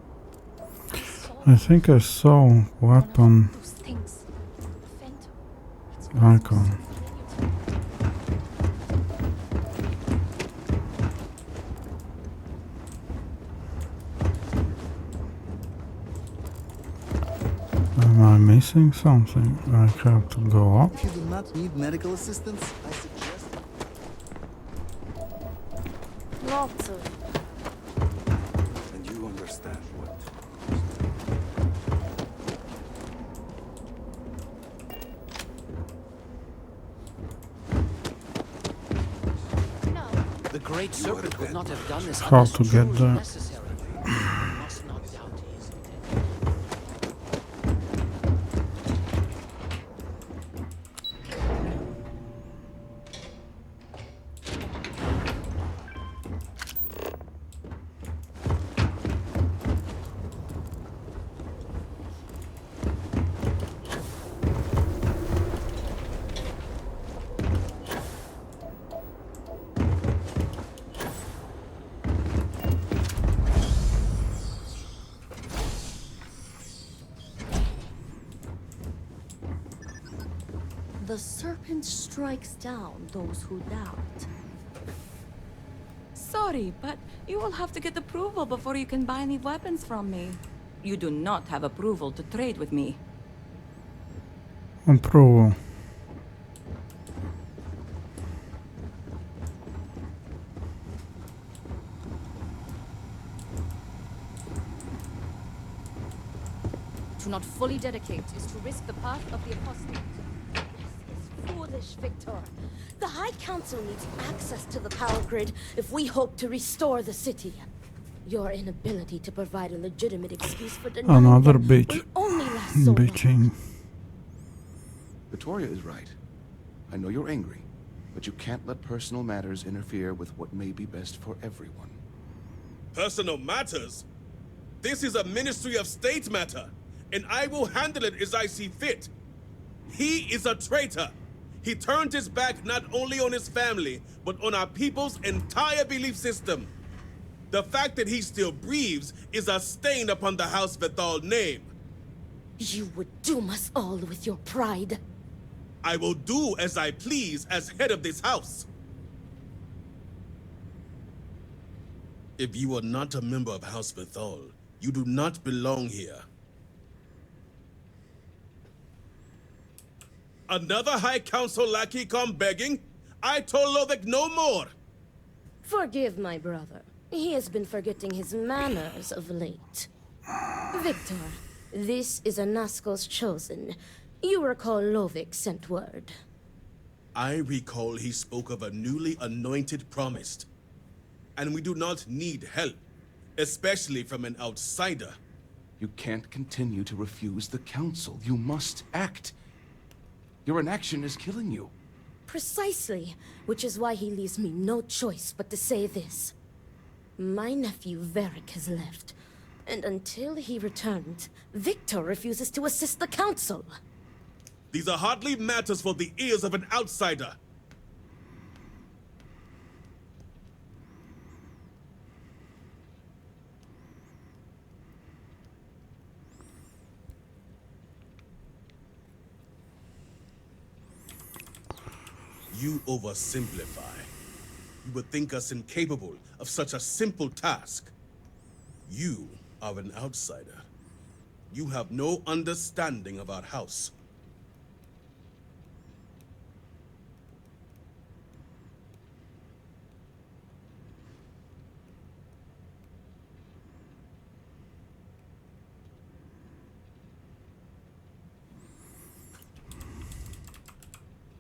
I think I saw weapon Those things. icon. Am I missing something? I have to go up. If you do not need medical assistance, I suggest... Lots of... And you understand what? The Great Serpent would not have done this How unless to get truly there? necessary. You must not doubt his intent. The Serpent strikes down those who doubt. Sorry, but you will have to get approval before you can buy any weapons from me. You do not have approval to trade with me. Approval. To not fully dedicate is to risk the path of the apostate. This is foolish, Victor. The High Council needs access to the power grid if we hope to restore the city. Your inability to provide a legitimate excuse for denying Another them bitch. will only last so long. Bitching. Victoria is right. I know you're angry, but you can't let personal matters interfere with what may be best for everyone. Personal matters? This is a Ministry of State matter, and I will handle it as I see fit. He is a traitor. He turned his back not only on his family, but on our people's entire belief system. The fact that he still breathes is a stain upon the House Vethal name. You would doom us all with your pride. I will do as I please as head of this house. If you are not a member of House Vethal, you do not belong here. Another High Council lackey come begging? I told Lovick no more! Forgive my brother. He has been forgetting his manners of late. Victor, this is Anasco's chosen. You recall Lovick sent word. I recall he spoke of a newly anointed promised. And we do not need help, especially from an outsider. You can't continue to refuse the council. You must act. Your inaction is killing you. Precisely, which is why he leaves me no choice but to say this. My nephew Varric has left, and until he returns, Victor refuses to assist the council. These are hardly matters for the ears of an outsider. You oversimplify. You would think us incapable of such a simple task. You are an outsider. You have no understanding of our house.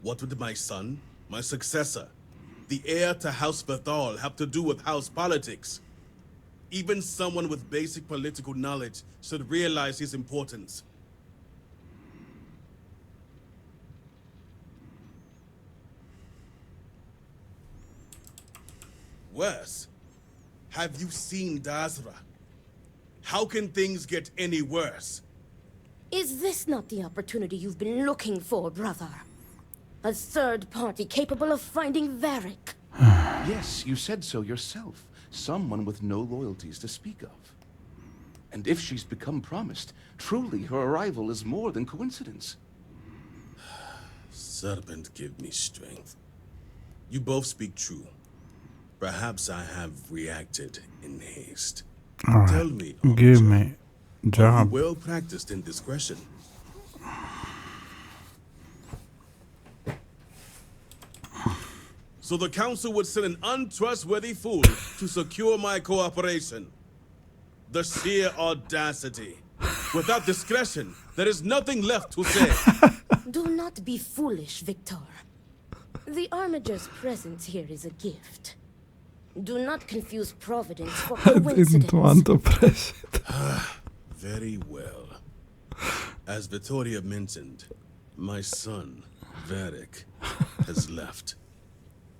What would my son, my successor, the heir to House Vethal have to do with house politics? Even someone with basic political knowledge should realize his importance. Worse, have you seen Dazra? How can things get any worse? Is this not the opportunity you've been looking for, brother? A third party capable of finding Varric. Yes, you said so yourself. someone with no loyalties to speak of. And if she's become promised, truly her arrival is more than coincidence. Serpent, give me strength. You both speak true. Perhaps I have reacted in haste. Alright, Tell me, give me are job. you well practiced in discretion? So the council would send an untrustworthy fool to secure my cooperation. The sheer audacity. Without discretion, there is nothing left to say. Do not be foolish, Victor. The Armiger's presence here is a gift. Do not confuse providence for I coincidence. didn't want to press it. Very well. As Vittoria mentioned, my son, Varric, has left.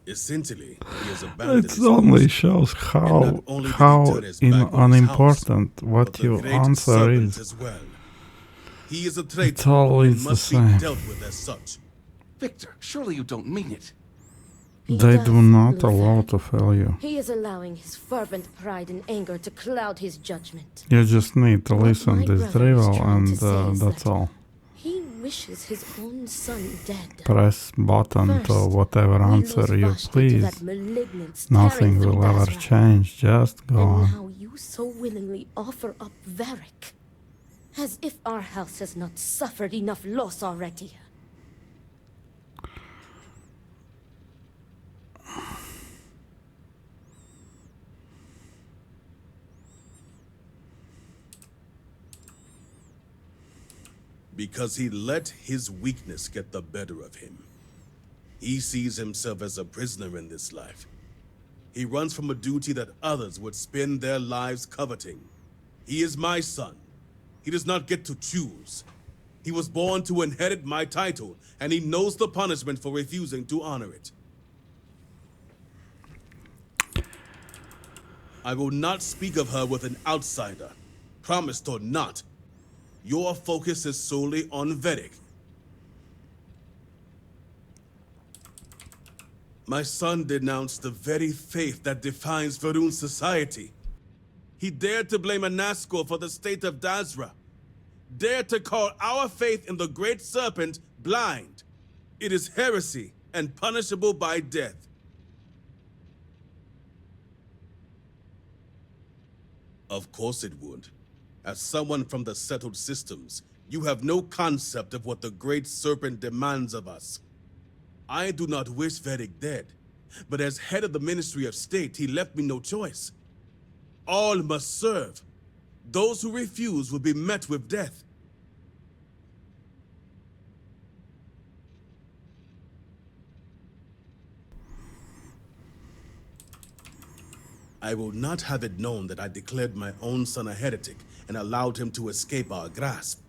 Essentially, he has abandoned It only shows how unimportant what you answer is. Well. He is a traitor It's always and the must be same. dealt with as such. Victor, surely you don't mean it. They do not allow to fail you. He is allowing his fervent pride and anger to cloud his judgment. You just need to listen my this brother is drivel trying to and say is that's that all. He wishes his own son dead. Press button to First, whatever we answer lose you Vashti to please. that malignant Nothing staring will from ever Dazra. change, just go And on. now you so willingly offer up Varric. As if our house has not suffered enough loss already. Because he let his weakness get the better of him. He sees himself as a prisoner in this life. He runs from a duty that others would spend their lives coveting. He is my son. He does not get to choose. He was born to inherit my title, and he knows the punishment for refusing to honor it. I will not speak of her with an outsider, promised or not. Your focus is solely on Varric. My son denounced the very faith that defines Va'ruun's society. He dared to blame Anasco for the state of Dazra. Dared to call our faith in the Great Serpent blind. It is heresy and punishable by death. Of course it would. As someone from the settled systems, you have no concept of what the Great Serpent demands of us. I do not wish Varric dead, but as head of the Ministry of State, he left me no choice. All must serve. Those who refuse will be met with death. I will not have it known that I declared my own son a heretic and allowed him to escape our grasp.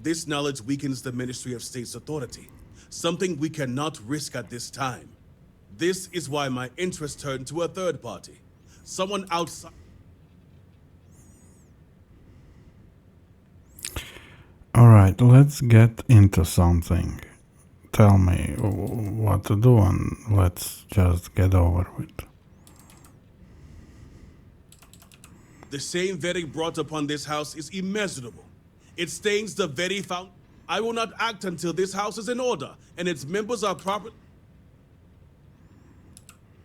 This knowledge weakens the Ministry of State's authority, something we cannot risk at this time. This is why my interest turned to a third party, someone outside. Alright, let's get into something. Tell me what to do and let's just get over with. The shame Varric brought upon this house is immeasurable. It stains the very fountain. I will not act until this house is in order and its members are proper.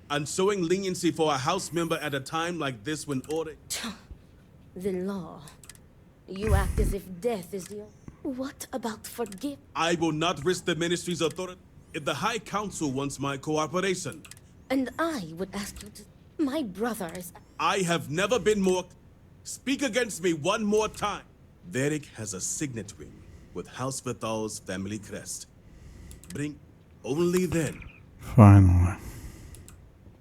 And showing leniency for a house member at a time like this when order. The law. You act as if death is the... What about forgive? I will not risk the ministry's authority if the High Council wants my cooperation. And I would ask you to... My brother is... I have never been more... Speak against me one more time. Varric has a signet ring with House Vethal's family crest. Bring... Only then. Finally.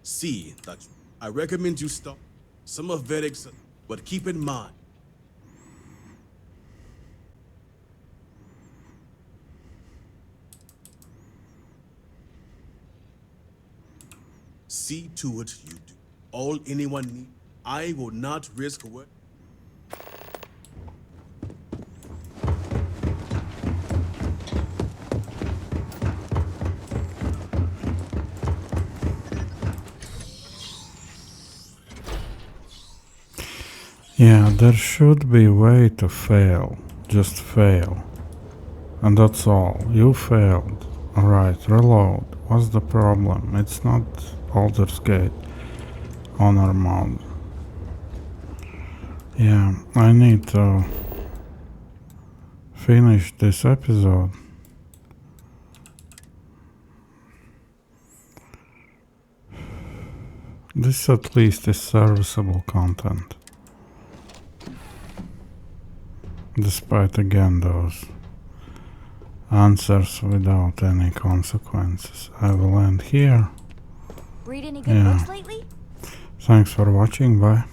See that... I recommend you stop some of Varric's... But keep in mind... See to it you do. All anyone needs. I will not risk what. Yeah, there should be a way to fail. Just fail. And that's all. You failed. Alright, reload. What's the problem? It's not Baldur's Gate honor mode. Yeah, I need to finish this episode. This at least is serviceable content. Despite again those answers without any consequences. I will end here. Read any good books lately? Thanks for watching, bye.